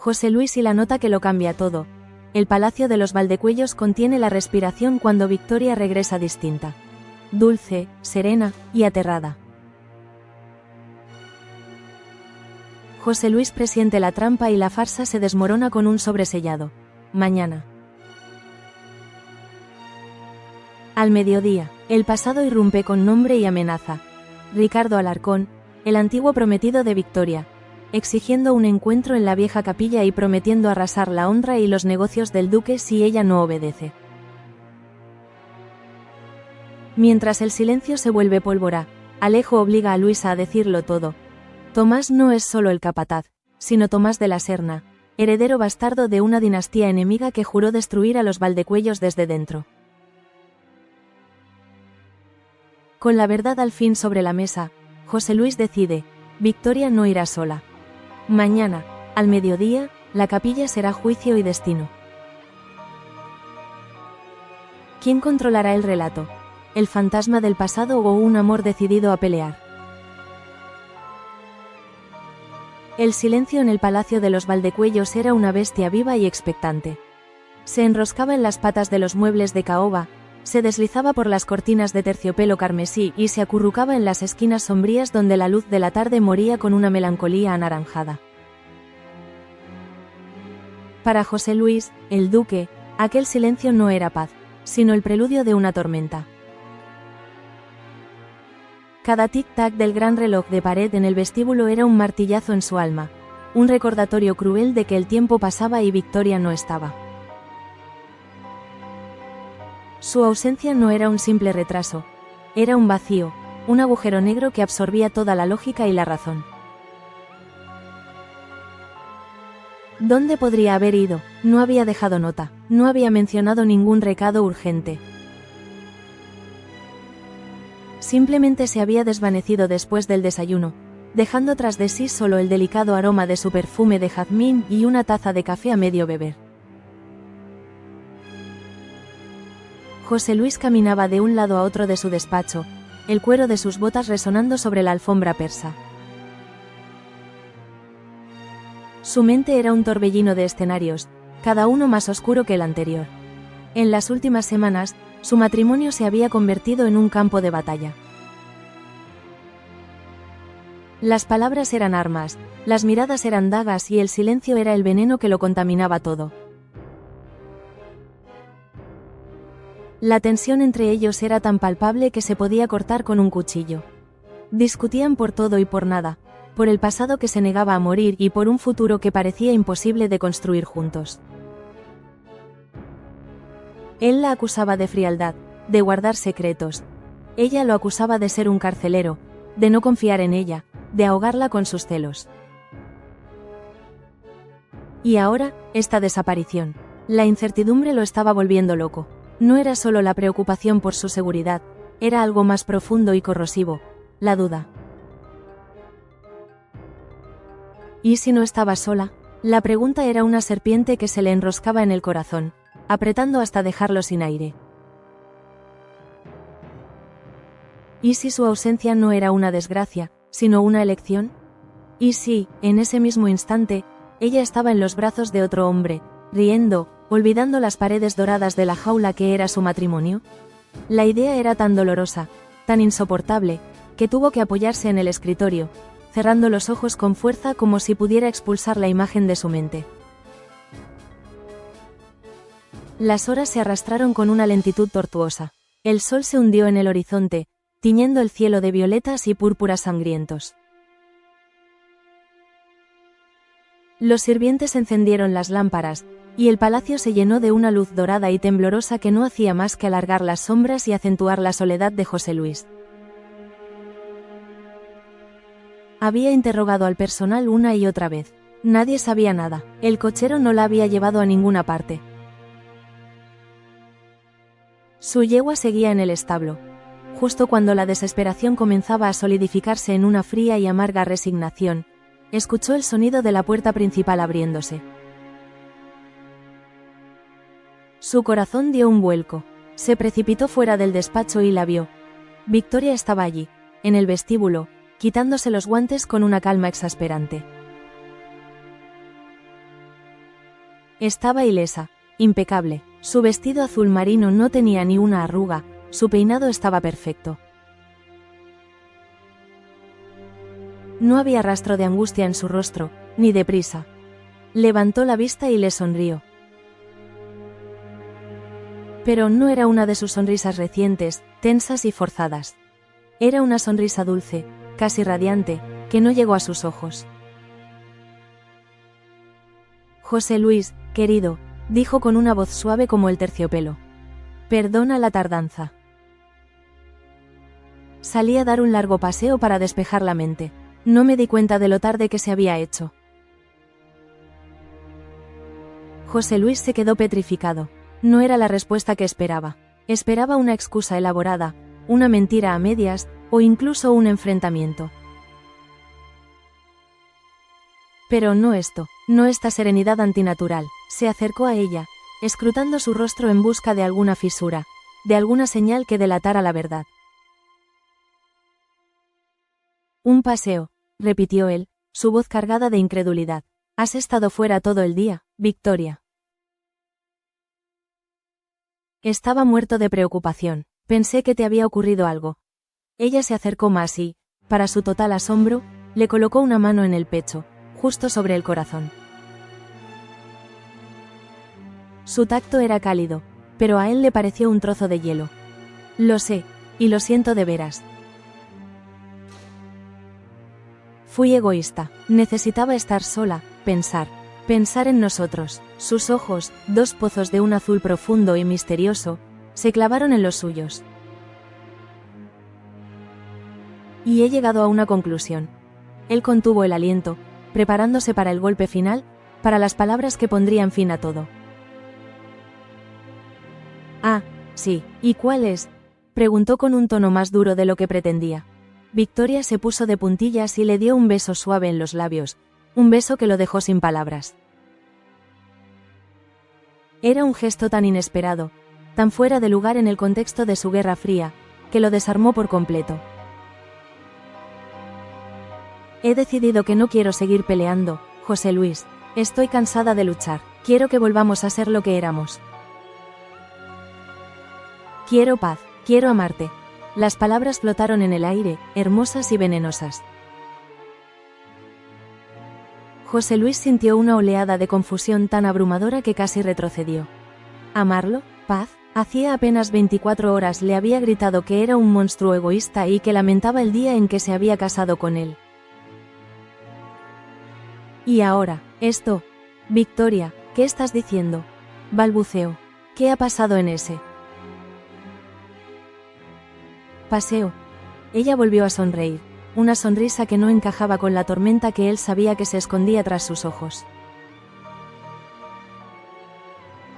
José Luis y la nota que lo cambia todo. El palacio de los Valdecuellos contiene la respiración cuando Victoria regresa distinta. Dulce, serena y aterrada. José Luis presiente la trampa y la farsa se desmorona con un sobresellado. Mañana. Al mediodía, el pasado irrumpe con nombre y amenaza. Ricardo Alarcón, el antiguo prometido de Victoria, exigiendo un encuentro en la vieja capilla y prometiendo arrasar la honra y los negocios del duque si ella no obedece. Mientras el silencio se vuelve pólvora, Alejo obliga a Luisa a decirlo todo. Tomás no es solo el capataz, sino Tomás de la Serna, heredero bastardo de una dinastía enemiga que juró destruir a los Valdecuellos desde dentro. Con la verdad al fin sobre la mesa, José Luis decide, Victoria no irá sola. Mañana, al mediodía, la capilla será juicio y destino. ¿Quién controlará el relato? ¿El fantasma del pasado o un amor decidido a pelear? El silencio en el palacio de los Valdecuellos era una bestia viva y expectante. Se enroscaba en las patas de los muebles de caoba, se deslizaba por las cortinas de terciopelo carmesí y se acurrucaba en las esquinas sombrías donde la luz de la tarde moría con una melancolía anaranjada. Para José Luis, el duque, aquel silencio no era paz, sino el preludio de una tormenta. Cada tic-tac del gran reloj de pared en el vestíbulo era un martillazo en su alma, un recordatorio cruel de que el tiempo pasaba y Victoria no estaba. Su ausencia no era un simple retraso, era un vacío, un agujero negro que absorbía toda la lógica y la razón. ¿Dónde podría haber ido? No había dejado nota, no había mencionado ningún recado urgente. Simplemente se había desvanecido después del desayuno, dejando tras de sí solo el delicado aroma de su perfume de jazmín y una taza de café a medio beber. José Luis caminaba de un lado a otro de su despacho, el cuero de sus botas resonando sobre la alfombra persa. Su mente era un torbellino de escenarios, cada uno más oscuro que el anterior. En las últimas semanas, su matrimonio se había convertido en un campo de batalla. Las palabras eran armas, las miradas eran dagas y el silencio era el veneno que lo contaminaba todo. La tensión entre ellos era tan palpable que se podía cortar con un cuchillo. Discutían por todo y por nada, por el pasado que se negaba a morir y por un futuro que parecía imposible de construir juntos. Él la acusaba de frialdad, de guardar secretos. Ella lo acusaba de ser un carcelero, de no confiar en ella, de ahogarla con sus celos. Y ahora, esta desaparición. La incertidumbre lo estaba volviendo loco. No era solo la preocupación por su seguridad, era algo más profundo y corrosivo, la duda. ¿Y si no estaba sola? La pregunta era una serpiente que se le enroscaba en el corazón, apretando hasta dejarlo sin aire. ¿Y si su ausencia no era una desgracia, sino una elección? ¿Y si, en ese mismo instante, ella estaba en los brazos de otro hombre, riendo, olvidando las paredes doradas de la jaula que era su matrimonio? La idea era tan dolorosa, tan insoportable, que tuvo que apoyarse en el escritorio, cerrando los ojos con fuerza como si pudiera expulsar la imagen de su mente. Las horas se arrastraron con una lentitud tortuosa. El sol se hundió en el horizonte, tiñendo el cielo de violetas y púrpuras sangrientos. Los sirvientes encendieron las lámparas, y el palacio se llenó de una luz dorada y temblorosa que no hacía más que alargar las sombras y acentuar la soledad de José Luis. Había interrogado al personal una y otra vez. Nadie sabía nada. El cochero no la había llevado a ninguna parte. Su yegua seguía en el establo. Justo cuando la desesperación comenzaba a solidificarse en una fría y amarga resignación, escuchó el sonido de la puerta principal abriéndose. Su corazón dio un vuelco. Se precipitó fuera del despacho y la vio. Victoria estaba allí, en el vestíbulo, quitándose los guantes con una calma exasperante. Estaba ilesa, impecable. Su vestido azul marino no tenía ni una arruga, su peinado estaba perfecto. No había rastro de angustia en su rostro, ni de prisa. Levantó la vista y le sonrió. Pero no era una de sus sonrisas recientes, tensas y forzadas. Era una sonrisa dulce, casi radiante, que no llegó a sus ojos. José Luis, querido, dijo con una voz suave como el terciopelo. Perdona la tardanza. Salí a dar un largo paseo para despejar la mente. No me di cuenta de lo tarde que se había hecho. José Luis se quedó petrificado. No era la respuesta que esperaba. Esperaba una excusa elaborada, una mentira a medias, o incluso un enfrentamiento. Pero no esto, no esta serenidad antinatural. Se acercó a ella, escrutando su rostro en busca de alguna fisura, de alguna señal que delatara la verdad. Un paseo, repitió él, su voz cargada de incredulidad. Has estado fuera todo el día, Victoria. Estaba muerto de preocupación. Pensé que te había ocurrido algo. Ella se acercó más y, para su total asombro, le colocó una mano en el pecho, justo sobre el corazón. Su tacto era cálido, pero a él le pareció un trozo de hielo. Lo sé, y lo siento de veras. Fui egoísta, necesitaba estar sola, pensar en nosotros. Sus ojos, dos pozos de un azul profundo y misterioso, se clavaron en los suyos. Y he llegado a una conclusión. Él contuvo el aliento, preparándose para el golpe final, para las palabras que pondrían fin a todo. Ah, sí, ¿y cuál es? Preguntó con un tono más duro de lo que pretendía. Victoria se puso de puntillas y le dio un beso suave en los labios, un beso que lo dejó sin palabras. Era un gesto tan inesperado, tan fuera de lugar en el contexto de su Guerra Fría, que lo desarmó por completo. He decidido que no quiero seguir peleando, José Luis. Estoy cansada de luchar. Quiero que volvamos a ser lo que éramos. Quiero paz, quiero amarte. Las palabras flotaron en el aire, hermosas y venenosas. José Luis sintió una oleada de confusión tan abrumadora que casi retrocedió. ¿Amarlo? ¿Paz? Hacía apenas 24 horas le había gritado que era un monstruo egoísta y que lamentaba el día en que se había casado con él. Y ahora, esto. Victoria, ¿qué estás diciendo? Balbuceó. ¿Qué ha pasado en ese paseo? Ella volvió a sonreír, una sonrisa que no encajaba con la tormenta que él sabía que se escondía tras sus ojos.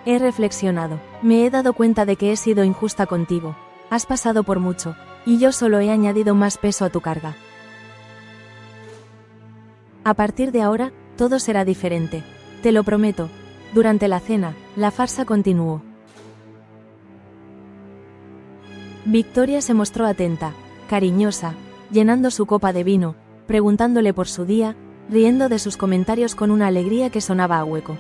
He reflexionado, me he dado cuenta de que he sido injusta contigo. Has pasado por mucho, y yo solo he añadido más peso a tu carga. A partir de ahora, todo será diferente. Te lo prometo. Durante la cena, la farsa continuó. Victoria se mostró atenta, cariñosa, llenando su copa de vino, preguntándole por su día, riendo de sus comentarios con una alegría que sonaba a hueco.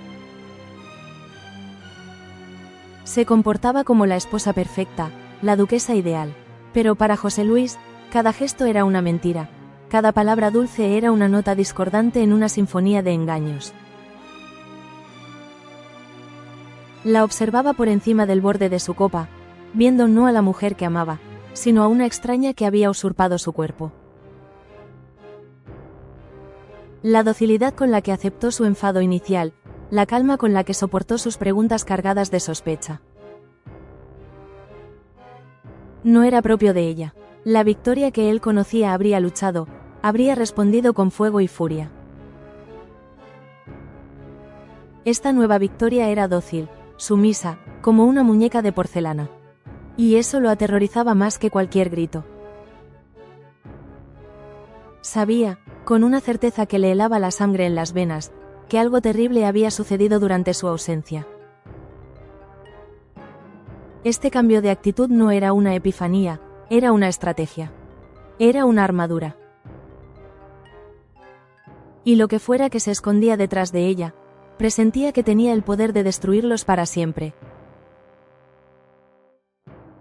Se comportaba como la esposa perfecta, la duquesa ideal. Pero para José Luis, cada gesto era una mentira, cada palabra dulce era una nota discordante en una sinfonía de engaños. La observaba por encima del borde de su copa, viendo no a la mujer que amaba, sino a una extraña que había usurpado su cuerpo. La docilidad con la que aceptó su enfado inicial, la calma con la que soportó sus preguntas cargadas de sospecha. No era propio de ella. La Victoria que él conocía habría luchado, habría respondido con fuego y furia. Esta nueva Victoria era dócil, sumisa, como una muñeca de porcelana. Y eso lo aterrorizaba más que cualquier grito. Sabía, con una certeza que le helaba la sangre en las venas, que algo terrible había sucedido durante su ausencia. Este cambio de actitud no era una epifanía, era una estrategia. Era una armadura. Y lo que fuera que se escondía detrás de ella, Presentía que tenía el poder de destruirlos para siempre.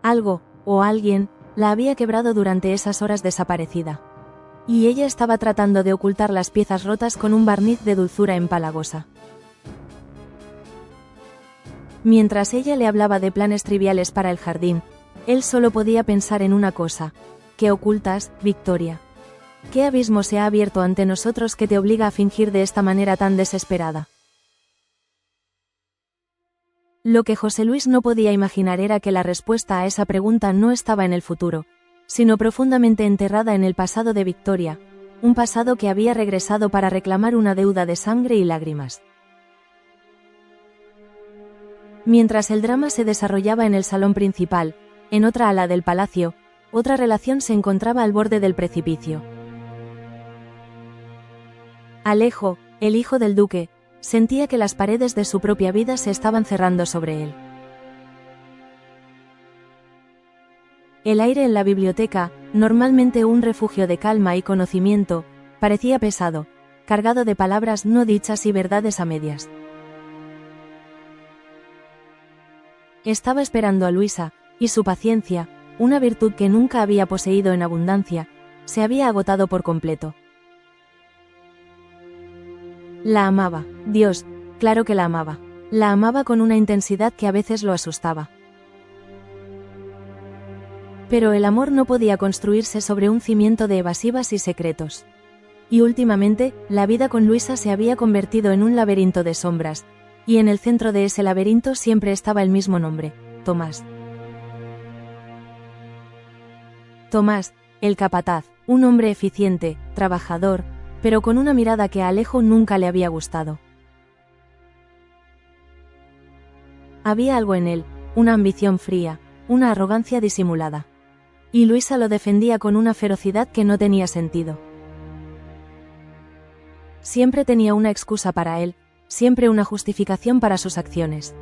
Algo, o alguien, la había quebrado durante esas horas desaparecida. Y ella estaba tratando de ocultar las piezas rotas con un barniz de dulzura empalagosa. Mientras ella le hablaba de planes triviales para el jardín, él solo podía pensar en una cosa. ¿Qué ocultas, Victoria? ¿Qué abismo se ha abierto ante nosotros que te obliga a fingir de esta manera tan desesperada? Lo que José Luis no podía imaginar era que la respuesta a esa pregunta no estaba en el futuro, sino profundamente enterrada en el pasado de Victoria, un pasado que había regresado para reclamar una deuda de sangre y lágrimas. Mientras el drama se desarrollaba en el salón principal, en otra ala del palacio, otra relación se encontraba al borde del precipicio. Alejo, el hijo del duque, sentía que las paredes de su propia vida se estaban cerrando sobre él. El aire en la biblioteca, normalmente un refugio de calma y conocimiento, parecía pesado, cargado de palabras no dichas y verdades a medias. Estaba esperando a Luisa, y su paciencia, una virtud que nunca había poseído en abundancia, se había agotado por completo. La amaba, Dios, claro que la amaba. La amaba con una intensidad que a veces lo asustaba. Pero el amor no podía construirse sobre un cimiento de evasivas y secretos. Y últimamente, la vida con Luisa se había convertido en un laberinto de sombras, y en el centro de ese laberinto siempre estaba el mismo nombre, Tomás. Tomás, el capataz, un hombre eficiente, trabajador, pero con una mirada que a Alejo nunca le había gustado. Había algo en él, una ambición fría, una arrogancia disimulada. Y Luisa lo defendía con una ferocidad que no tenía sentido. Siempre tenía una excusa para él, siempre una justificación para sus acciones.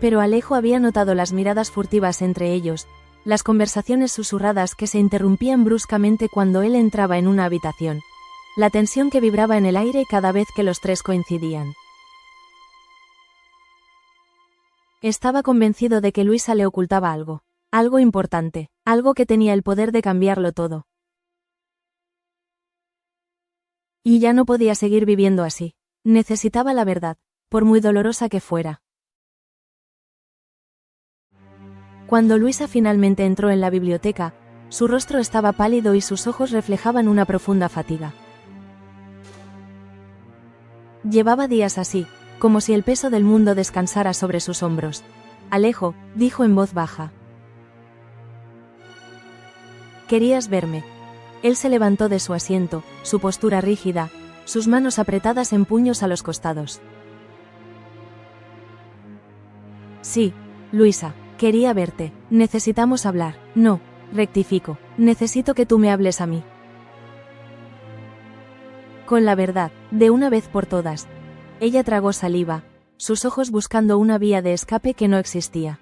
Pero Alejo había notado las miradas furtivas entre ellos, las conversaciones susurradas que se interrumpían bruscamente cuando él entraba en una habitación, la tensión que vibraba en el aire cada vez que los tres coincidían. Estaba convencido de que Luisa le ocultaba algo, algo importante, algo que tenía el poder de cambiarlo todo. Y ya no podía seguir viviendo así. Necesitaba la verdad, por muy dolorosa que fuera. Cuando Luisa finalmente entró en la biblioteca, su rostro estaba pálido y sus ojos reflejaban una profunda fatiga. Llevaba días así, como si el peso del mundo descansara sobre sus hombros. Alejo, dijo en voz baja. ¿Querías verme? Él se levantó de su asiento, su postura rígida, sus manos apretadas en puños a los costados. Sí, Luisa, quería verte. Necesitamos hablar. No, rectifico, necesito que tú me hables a mí. Con la verdad, de una vez por todas. Ella tragó saliva, sus ojos buscando una vía de escape que no existía.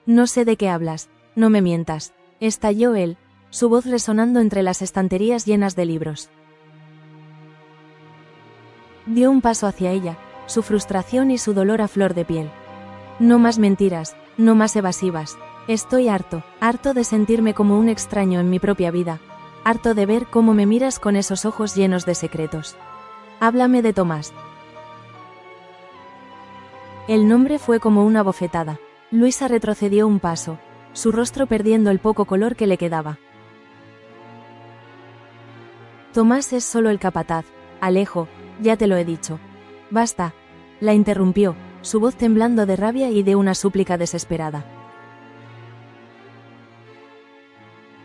No sé de qué hablas, no me mientas, estalló él, su voz resonando entre las estanterías llenas de libros. Dio un paso hacia ella, su frustración y su dolor a flor de piel. No más mentiras, no más evasivas. Estoy harto, harto de sentirme como un extraño en mi propia vida, harto de ver cómo me miras con esos ojos llenos de secretos. Háblame de Tomás. El nombre fue como una bofetada. Luisa retrocedió un paso, su rostro perdiendo el poco color que le quedaba. Tomás es solo el capataz, Alejo, ya te lo he dicho. Basta, la interrumpió, su voz temblando de rabia y de una súplica desesperada.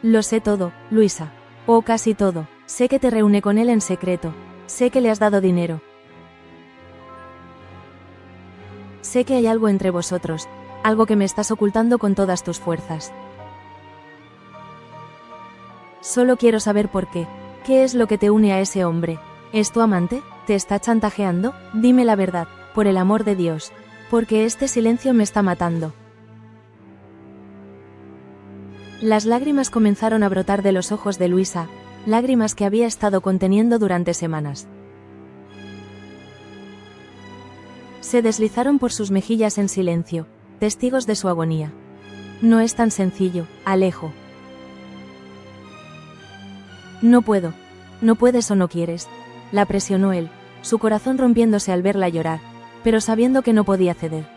Lo sé todo, Luisa. O casi todo. Sé que te reúne con él en secreto. Sé que le has dado dinero. Sé que hay algo entre vosotros, algo que me estás ocultando con todas tus fuerzas. Solo quiero saber por qué. ¿Qué es lo que te une a ese hombre? ¿Es tu amante? ¿Te está chantajeando? Dime la verdad, por el amor de Dios, porque este silencio me está matando. Las lágrimas comenzaron a brotar de los ojos de Luisa, lágrimas que había estado conteniendo durante semanas. Se deslizaron por sus mejillas en silencio, testigos de su agonía. No es tan sencillo, Alejo. No puedo. No puedes o no quieres. La presionó él, su corazón rompiéndose al verla llorar, pero sabiendo que no podía ceder.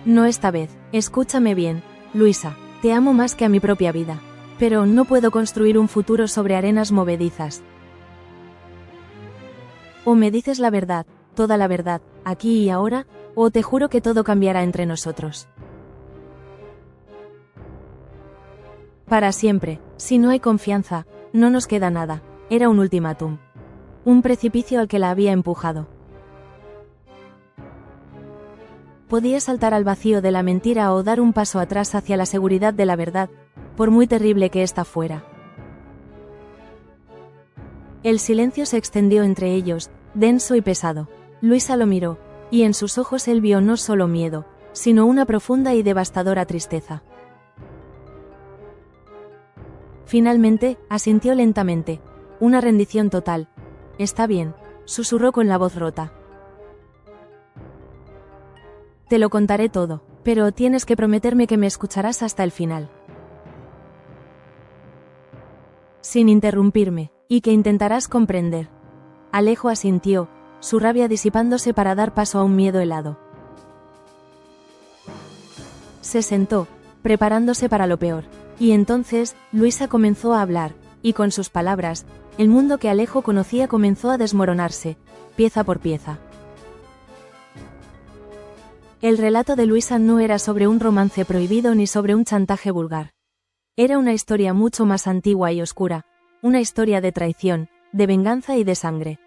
No esta vez, escúchame bien, Luisa, te amo más que a mi propia vida. Pero no puedo construir un futuro sobre arenas movedizas. O me dices la verdad, toda la verdad, aquí y ahora, o te juro que todo cambiará entre nosotros. Para siempre, si no hay confianza, no nos queda nada, era un ultimátum. Un precipicio al que la había empujado. Podía saltar al vacío de la mentira o dar un paso atrás hacia la seguridad de la verdad, por muy terrible que ésta fuera. El silencio se extendió entre ellos, denso y pesado. Luisa lo miró, y en sus ojos él vio no solo miedo, sino una profunda y devastadora tristeza. Finalmente, asintió lentamente. Una rendición total. Está bien, susurró con la voz rota. Te lo contaré todo, pero tienes que prometerme que me escucharás hasta el final. Sin interrumpirme, y que intentarás comprender. Alejo asintió, su rabia disipándose para dar paso a un miedo helado. Se sentó, preparándose para lo peor, y entonces, Luisa comenzó a hablar, y con sus palabras, el mundo que Alejo conocía comenzó a desmoronarse, pieza por pieza. El relato de Luisa no era sobre un romance prohibido ni sobre un chantaje vulgar. Era una historia mucho más antigua y oscura, una historia de traición, de venganza y de sangre.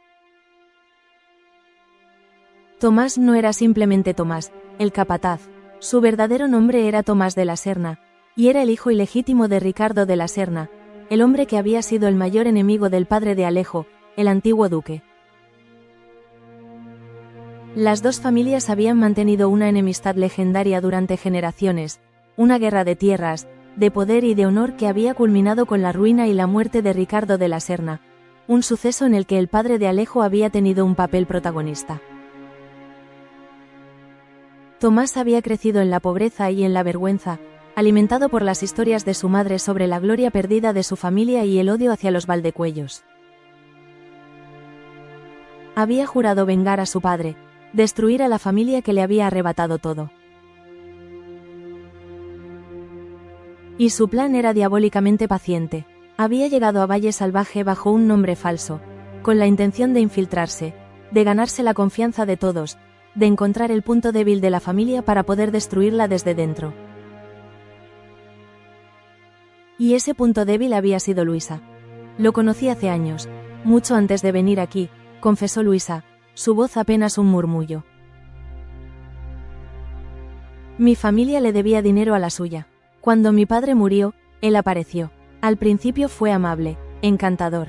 Tomás no era simplemente Tomás, el capataz, su verdadero nombre era Tomás de la Serna, y era el hijo ilegítimo de Ricardo de la Serna, el hombre que había sido el mayor enemigo del padre de Alejo, el antiguo duque. Las dos familias habían mantenido una enemistad legendaria durante generaciones, una guerra de tierras, de poder y de honor que había culminado con la ruina y la muerte de Ricardo de la Serna, un suceso en el que el padre de Alejo había tenido un papel protagonista. Tomás había crecido en la pobreza y en la vergüenza, alimentado por las historias de su madre sobre la gloria perdida de su familia y el odio hacia los Valdecuellos. Había jurado vengar a su padre, destruir a la familia que le había arrebatado todo. Y su plan era diabólicamente paciente. Había llegado a Valle Salvaje bajo un nombre falso, con la intención de infiltrarse, de ganarse la confianza de todos, de encontrar el punto débil de la familia para poder destruirla desde dentro. Y ese punto débil había sido Luisa. Lo conocí hace años, mucho antes de venir aquí, confesó Luisa, su voz apenas un murmullo. Mi familia le debía dinero a la suya. Cuando mi padre murió, él apareció. Al principio fue amable, encantador.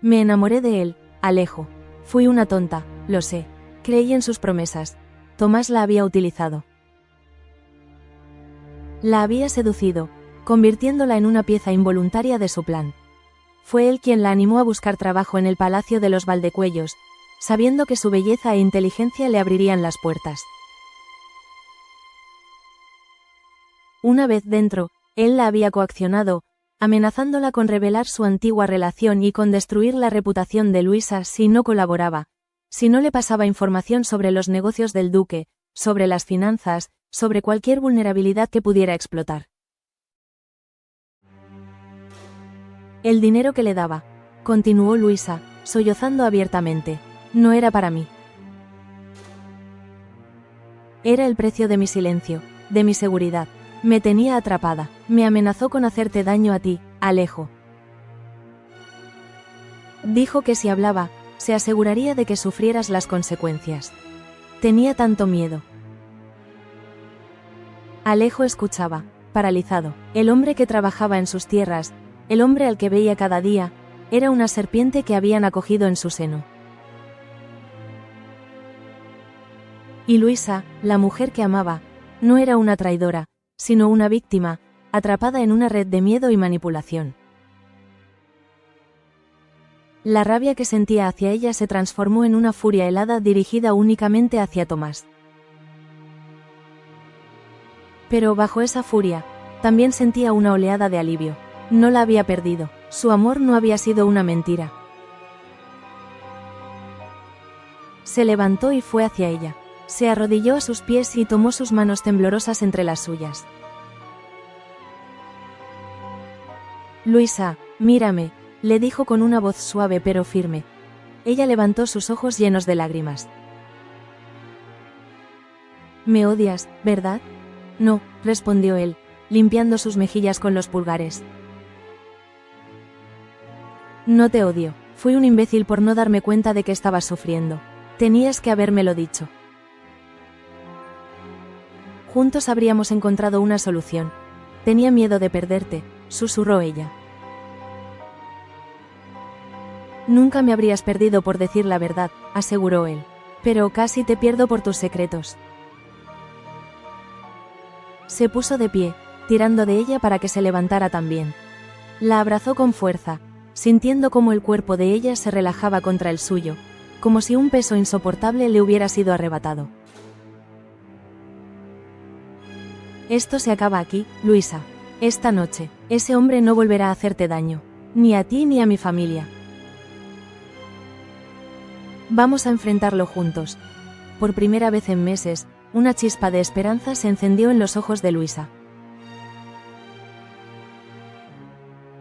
Me enamoré de él, Alejo. Fui una tonta, lo sé. Creí en sus promesas. Tomás la había utilizado. La había seducido, convirtiéndola en una pieza involuntaria de su plan. Fue él quien la animó a buscar trabajo en el palacio de los Valdecuellos, sabiendo que su belleza e inteligencia le abrirían las puertas. Una vez dentro, él la había coaccionado, amenazándola con revelar su antigua relación y con destruir la reputación de Luisa si no colaboraba, si no le pasaba información sobre los negocios del duque, sobre las finanzas, sobre cualquier vulnerabilidad que pudiera explotar. El dinero que le daba, continuó Luisa, sollozando abiertamente, no era para mí. Era el precio de mi silencio, de mi seguridad. Me tenía atrapada, me amenazó con hacerte daño a ti, Alejo. Dijo que si hablaba, se aseguraría de que sufrieras las consecuencias. Tenía tanto miedo. Alejo escuchaba, paralizado. El hombre que trabajaba en sus tierras, el hombre al que veía cada día, era una serpiente que habían acogido en su seno. Y Luisa, la mujer que amaba, no era una traidora, sino una víctima, atrapada en una red de miedo y manipulación. La rabia que sentía hacia ella se transformó en una furia helada dirigida únicamente hacia Tomás. Pero bajo esa furia, también sentía una oleada de alivio. No la había perdido, su amor no había sido una mentira. Se levantó y fue hacia ella. Se arrodilló a sus pies y tomó sus manos temblorosas entre las suyas. Luisa, mírame, le dijo con una voz suave pero firme. Ella levantó sus ojos llenos de lágrimas. «¿Me odias, verdad?» «No», respondió él, limpiando sus mejillas con los pulgares. «No te odio. Fui un imbécil por no darme cuenta de que estabas sufriendo. Tenías que habérmelo dicho. Juntos habríamos encontrado una solución. Tenía miedo de perderte», susurró ella. «Nunca me habrías perdido por decir la verdad», aseguró él. «Pero casi te pierdo por tus secretos». Se puso de pie, tirando de ella para que se levantara también. La abrazó con fuerza, sintiendo cómo el cuerpo de ella se relajaba contra el suyo, como si un peso insoportable le hubiera sido arrebatado. «Esto se acaba aquí, Luisa. Esta noche, ese hombre no volverá a hacerte daño, ni a ti ni a mi familia. Vamos a enfrentarlo juntos». Por primera vez en meses, una chispa de esperanza se encendió en los ojos de Luisa.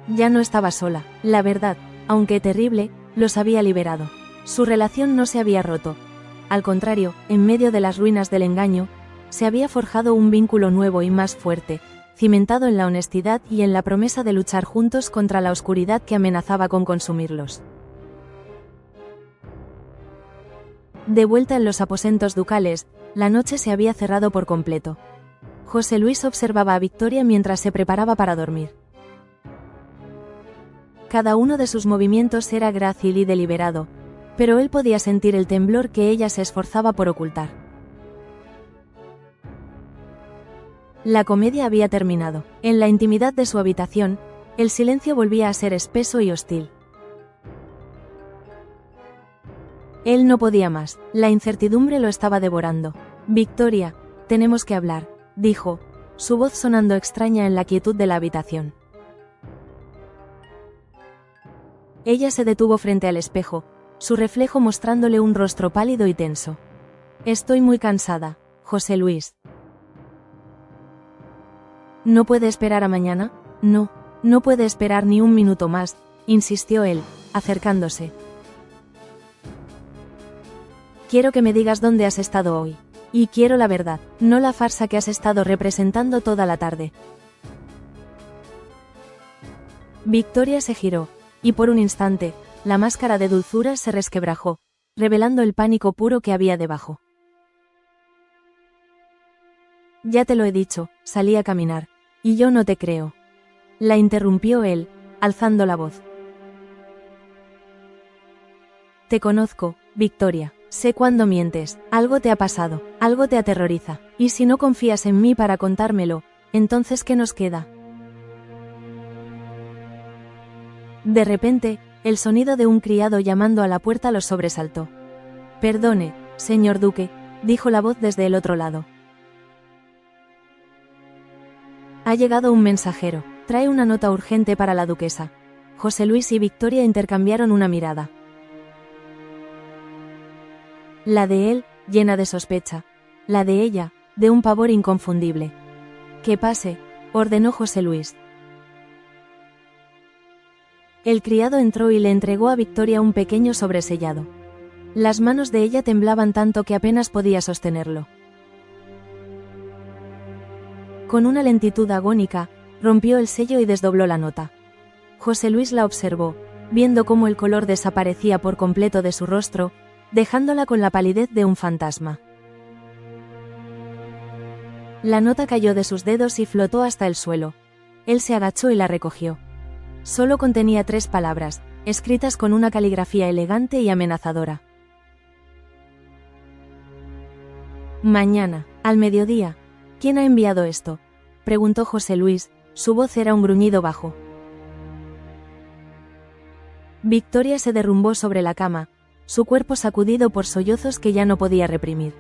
Ya no estaba sola, la verdad, aunque terrible, los había liberado. Su relación no se había roto. Al contrario, en medio de las ruinas del engaño, se había forjado un vínculo nuevo y más fuerte, cimentado en la honestidad y en la promesa de luchar juntos contra la oscuridad que amenazaba con consumirlos. De vuelta en los aposentos ducales, la noche se había cerrado por completo. José Luis observaba a Victoria mientras se preparaba para dormir. Cada uno de sus movimientos era grácil y deliberado, pero él podía sentir el temblor que ella se esforzaba por ocultar. La comedia había terminado. En la intimidad de su habitación, el silencio volvía a ser espeso y hostil. Él no podía más, la incertidumbre lo estaba devorando. «Victoria, tenemos que hablar», dijo, su voz sonando extraña en la quietud de la habitación. Ella se detuvo frente al espejo, su reflejo mostrándole un rostro pálido y tenso. «Estoy muy cansada, José Luis». «¿No puede esperar a mañana?» «No, no puede esperar ni un minuto más», insistió él, acercándose. «Quiero que me digas dónde has estado hoy. Y quiero la verdad, no la farsa que has estado representando toda la tarde». Victoria se giró, y por un instante, la máscara de dulzura se resquebrajó, revelando el pánico puro que había debajo. «Ya te lo he dicho, salí a caminar. Y yo no te creo». La interrumpió él, alzando la voz. «Te conozco, Victoria. Sé cuándo mientes, algo te ha pasado, algo te aterroriza, y si no confías en mí para contármelo, entonces ¿qué nos queda?». De repente, el sonido de un criado llamando a la puerta los sobresaltó. «Perdone, señor duque», dijo la voz desde el otro lado. «Ha llegado un mensajero, trae una nota urgente para la duquesa». José Luis y Victoria intercambiaron una mirada. La de él, llena de sospecha. La de ella, de un pavor inconfundible. «Que pase», ordenó José Luis. El criado entró y le entregó a Victoria un pequeño sobresellado. Las manos de ella temblaban tanto que apenas podía sostenerlo. Con una lentitud agónica, rompió el sello y desdobló la nota. José Luis la observó, viendo cómo el color desaparecía por completo de su rostro, dejándola con la palidez de un fantasma. La nota cayó de sus dedos y flotó hasta el suelo. Él se agachó y la recogió. Solo contenía 3 palabras, escritas con una caligrafía elegante y amenazadora. «Mañana, al mediodía». «¿Quién ha enviado esto?», preguntó José Luis, su voz era un gruñido bajo. Victoria se derrumbó sobre la cama, su cuerpo sacudido por sollozos que ya no podía reprimir.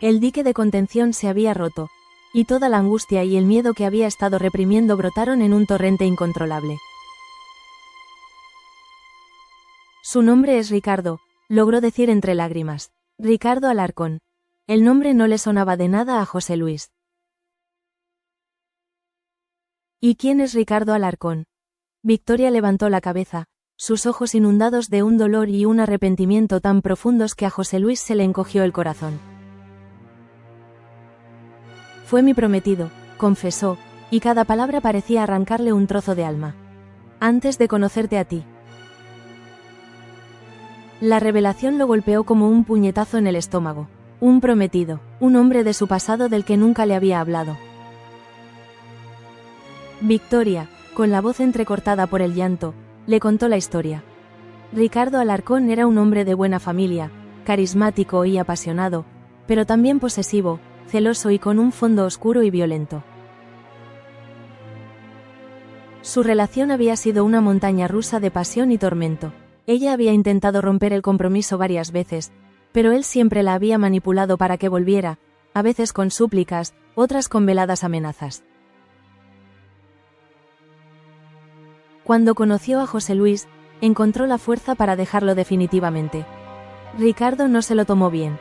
El dique de contención se había roto, y toda la angustia y el miedo que había estado reprimiendo brotaron en un torrente incontrolable. Su nombre es Ricardo, logró decir entre lágrimas. Ricardo Alarcón. El nombre no le sonaba de nada a José Luis. ¿Y quién es Ricardo Alarcón? Victoria levantó la cabeza, sus ojos inundados de un dolor y un arrepentimiento tan profundos que a José Luis se le encogió el corazón. Fue mi prometido, confesó, y cada palabra parecía arrancarle un trozo de alma. Antes de conocerte a ti. La revelación lo golpeó como un puñetazo en el estómago. Un prometido, un hombre de su pasado del que nunca le había hablado. Victoria, con la voz entrecortada por el llanto, le contó la historia. Ricardo Alarcón era un hombre de buena familia, carismático y apasionado, pero también posesivo, celoso y con un fondo oscuro y violento. Su relación había sido una montaña rusa de pasión y tormento. Ella había intentado romper el compromiso varias veces, pero él siempre la había manipulado para que volviera, a veces con súplicas, otras con veladas amenazas. Cuando conoció a José Luis, encontró la fuerza para dejarlo definitivamente. Ricardo no se lo tomó bien.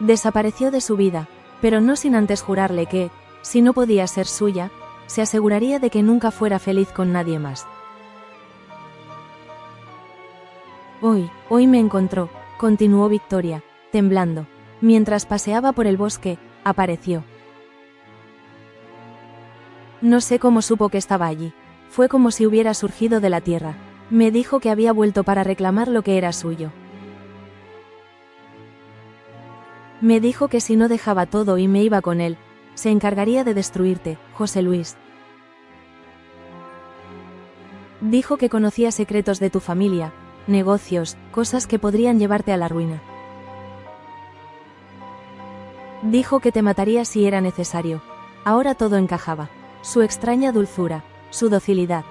Desapareció de su vida, pero no sin antes jurarle que, si no podía ser suya, se aseguraría de que nunca fuera feliz con nadie más. Hoy me encontró, continuó Victoria, temblando. Mientras paseaba por el bosque, apareció. No sé cómo supo que estaba allí. Fue como si hubiera surgido de la tierra. Me dijo que había vuelto para reclamar lo que era suyo. Me dijo que si no dejaba todo y me iba con él, se encargaría de destruirte, José Luis. Dijo que conocía secretos de tu familia, negocios, cosas que podrían llevarte a la ruina. Dijo que te mataría si era necesario. Ahora todo encajaba. Su extraña dulzura, su docilidad.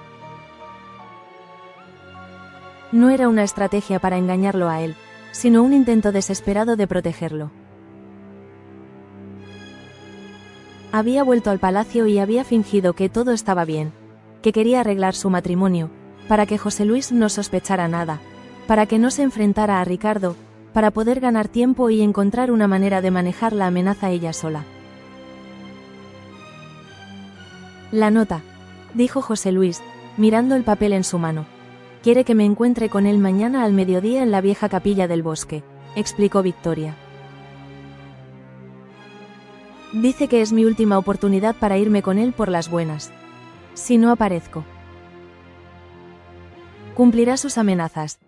No era una estrategia para engañarlo a él, sino un intento desesperado de protegerlo. Había vuelto al palacio y había fingido que todo estaba bien, que quería arreglar su matrimonio, para que José Luis no sospechara nada, para que no se enfrentara a Ricardo, para poder ganar tiempo y encontrar una manera de manejar la amenaza ella sola. La nota, dijo José Luis, mirando el papel en su mano. Quiere que me encuentre con él mañana al mediodía en la vieja capilla del bosque, explicó Victoria. Dice que es mi última oportunidad para irme con él por las buenas. Si no aparezco. Cumplirá sus amenazas.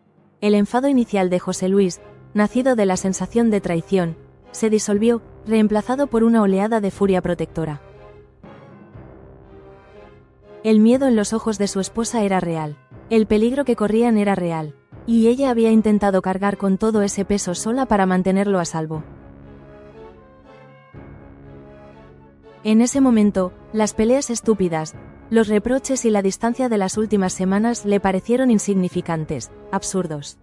El enfado inicial de José Luis, nacido de la sensación de traición, se disolvió, reemplazado por una oleada de furia protectora. El miedo en los ojos de su esposa era real, el peligro que corrían era real, y ella había intentado cargar con todo ese peso sola para mantenerlo a salvo. En ese momento, las peleas estúpidas, los reproches y la distancia de las últimas semanas le parecieron insignificantes, absurdos.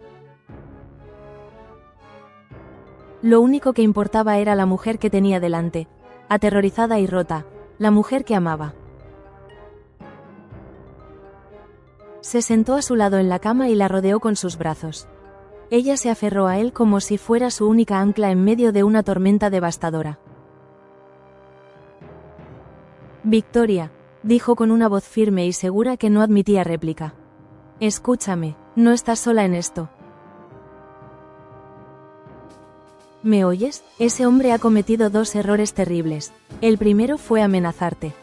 Lo único que importaba era la mujer que tenía delante, aterrorizada y rota, la mujer que amaba. Se sentó a su lado en la cama y la rodeó con sus brazos. Ella se aferró a él como si fuera su única ancla en medio de una tormenta devastadora. Victoria, dijo con una voz firme y segura que no admitía réplica. Escúchame, no estás sola en esto. ¿Me oyes? Ese hombre ha cometido 2 errores terribles. El primero fue amenazarte.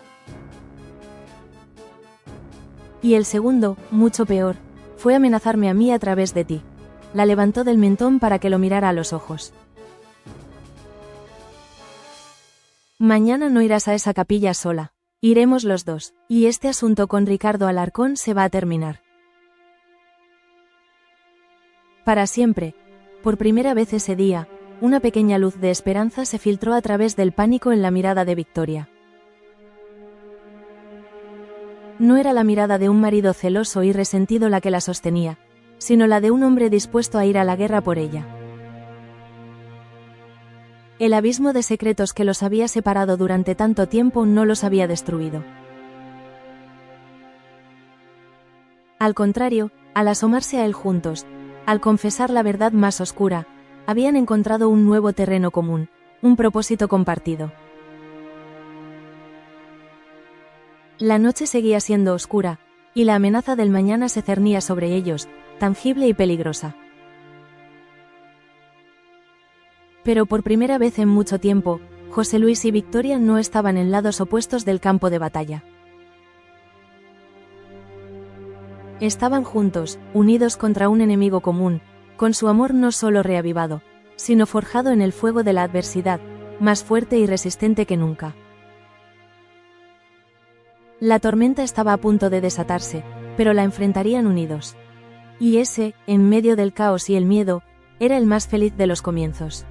Y el segundo, mucho peor, fue amenazarme a mí a través de ti. La levantó del mentón para que lo mirara a los ojos. Mañana no irás a esa capilla sola. Iremos los dos, y este asunto con Ricardo Alarcón se va a terminar. Para siempre. Por primera vez ese día, una pequeña luz de esperanza se filtró a través del pánico en la mirada de Victoria. No era la mirada de un marido celoso y resentido la que la sostenía, sino la de un hombre dispuesto a ir a la guerra por ella. El abismo de secretos que los había separado durante tanto tiempo no los había destruido. Al contrario, al asomarse a él juntos, al confesar la verdad más oscura, habían encontrado un nuevo terreno común, un propósito compartido. La noche seguía siendo oscura, y la amenaza del mañana se cernía sobre ellos, tangible y peligrosa. Pero por primera vez en mucho tiempo, José Luis y Victoria no estaban en lados opuestos del campo de batalla. Estaban juntos, unidos contra un enemigo común, con su amor no solo reavivado, sino forjado en el fuego de la adversidad, más fuerte y resistente que nunca. La tormenta estaba a punto de desatarse, pero la enfrentarían unidos. Y ese, en medio del caos y el miedo, era el más feliz de los comienzos.